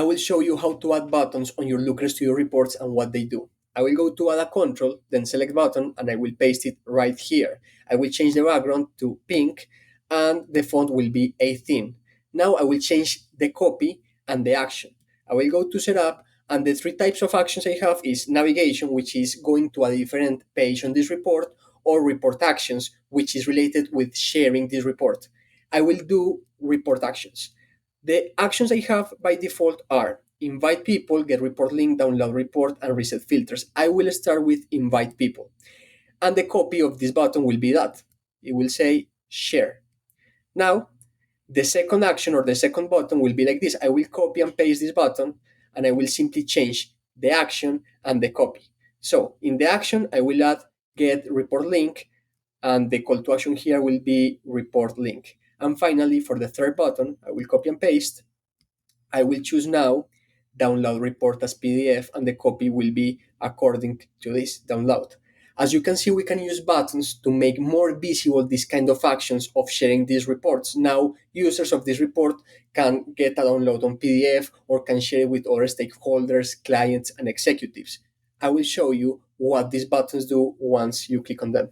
I will show you how to add buttons on your Looker Studio reports and what they do. I will go to add a control, then select button, and I will paste it right here. I will change the background to pink, and the font will be 18. Now I will change the copy and the action. I will go to setup, and the three types of actions I have is navigation, which is going to a different page on this report, or report actions, which is related with sharing this report. I will do report actions. The actions I have by default are invite people, get report link, download report, and reset filters. I will start with invite people. And the copy of this button will be that. It will say share. Now, the second action or the second button will be like this. I will copy and paste this button, and I will simply change the action and the copy. So in the action, I will add get report link, and the call to action here will be report link. And finally, for the third button, I will copy and paste. I will choose now download report as PDF, and the copy will be according to this download. As you can see, we can use buttons to make more visible these kind of actions of sharing these reports. Now, users of this report can get a download on PDF or can share it with other stakeholders, clients, and executives. I will show you what these buttons do once you click on them.